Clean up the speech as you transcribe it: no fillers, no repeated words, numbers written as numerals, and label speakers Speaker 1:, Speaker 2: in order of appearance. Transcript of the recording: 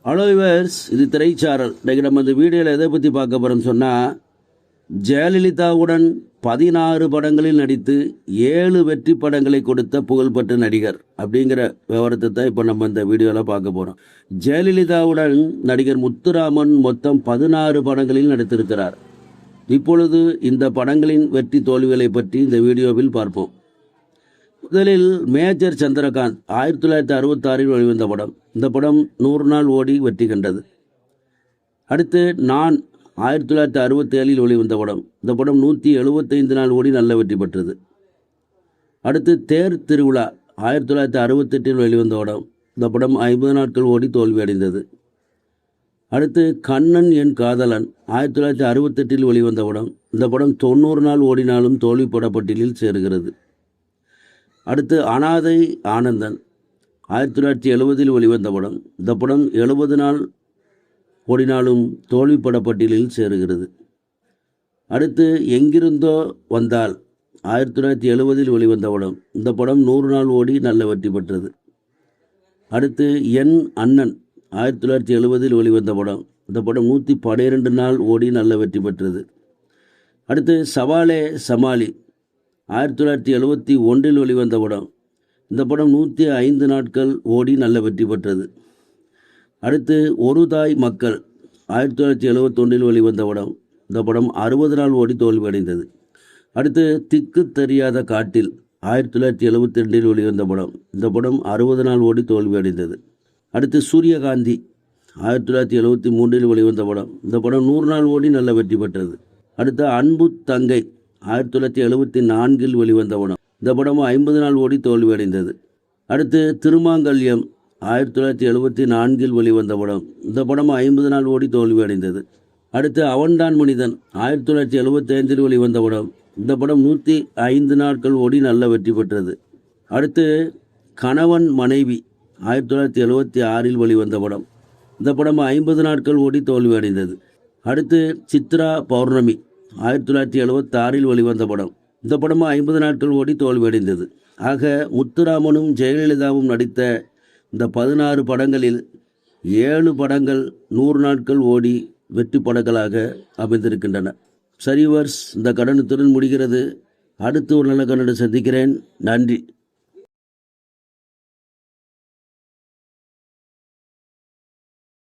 Speaker 1: Hello viewers, இது திரைச்சாரல். இன்றைக்கி நம்ம இந்த வீடியோவில் எதை பற்றி பார்க்க போகிறோம்னு சொன்னால், ஜெயலலிதாவுடன் 16 படங்களில் நடித்து 7 வெற்றி படங்களை கொடுத்த புகழ்பெற்ற நடிகர் அப்படிங்கிற விவரத்தை தான் இப்போ நம்ம இந்த வீடியோவில் பார்க்க போகிறோம். ஜெயலலிதாவுடன் நடிகர் முத்துராமன் மொத்தம் 16 படங்களில் நடித்திருக்கிறார். இப்பொழுது இந்த படங்களின் வெற்றி தோல்விகளை பற்றி இந்த வீடியோவில் பார்ப்போம். முதலில் மேஜர் சந்திரகாந்த் 1966 வெளிவந்த படம். இந்த படம் 100 நாள் ஓடி வெற்றி கண்டது. அடுத்து நான் 1967 வெளிவந்த படம். இந்த படம் 175 நாள் ஓடி நல்ல வெற்றி பெற்றது. அடுத்து தேர் திருவிழா 1968 வெளிவந்த படம். இந்த படம் 50 நாட்கள் ஓடி தோல்வி அடைந்தது. அடுத்து கண்ணன் என் காதலன் 1968 வெளிவந்த படம். இந்த படம் 90 நாள் ஓடினாலும் தோல்வி படப்பட்டியலில் சேருகிறது. அடுத்து அனாதை ஆனந்தன் 1970 வெளிவந்த படம். இந்த படம் 70 நாள் ஓடினாலும் தோல்வி படப்பட்டியலில் சேருகிறது. அடுத்து எங்கிருந்தோ வந்தால் 1970 வெளிவந்த படம். இந்த படம் 100 நாள் ஓடி நல்ல வெற்றி பெற்றது. அடுத்து என் அண்ணன் 1970 வெளிவந்த படம். இந்த படம் 112 நாள் ஓடி நல்ல வெற்றி பெற்றது. அடுத்து சவாலே சமாளி 1971 வெளிவந்த படம். இந்த படம் 105 நாட்கள் ஓடி நல்ல வெற்றி பெற்றது. அடுத்து ஒரு தாய் மக்கள் 1971 வெளிவந்த படம். இந்த படம் 60 நாள் ஓடி தோல்வியடைந்தது. அடுத்து திக்கு தெரியாத காட்டில் 1972 வெளிவந்த படம். இந்த படம் 60 நாள் ஓடி தோல்வியடைந்தது. அடுத்து சூரியகாந்தி 1973 வெளிவந்த படம். இந்த படம் 100 நாள் ஓடி நல்ல வெற்றி பெற்றது. அடுத்து அன்பு தங்கை 1974 வெளிவந்த படம். இந்த படம் 50 நாள் ஓடி தோல்வியடைந்தது. அடுத்து திருமாங்கல்யம் 1974 வெளிவந்த படம். இந்த படம் 50 நாள் ஓடி தோல்வியடைந்தது. அடுத்து அவன்தான் மனிதன் 1975 வெளிவந்த படம். இந்த படம் 105 நாட்கள் ஓடி நல்ல வெற்றி பெற்றது. அடுத்து கணவன் மனைவி 1976 வெளிவந்த படம். இந்த படம் 50 நாட்கள் ஓடி தோல்வியடைந்தது. அடுத்து சித்ரா பௌர்ணமி 1976 வெளிவந்த படம். இந்த படம் 50 நாட்கள் ஓடி தோல்வியடைந்தது. ஆக முத்துராமனும் ஜெயலலிதாவும் நடித்த இந்த 16 படங்களில் 7 படங்கள் 100 நாட்கள் ஓடி வெற்றி படங்களாக அமைந்திருக்கின்றன. சரிவர்ஸ், இந்த கண்டனத்துடன் முடிகிறது. அடுத்து ஒரு நல்ல கண்டனம் சந்திக்கிறேன். நன்றி.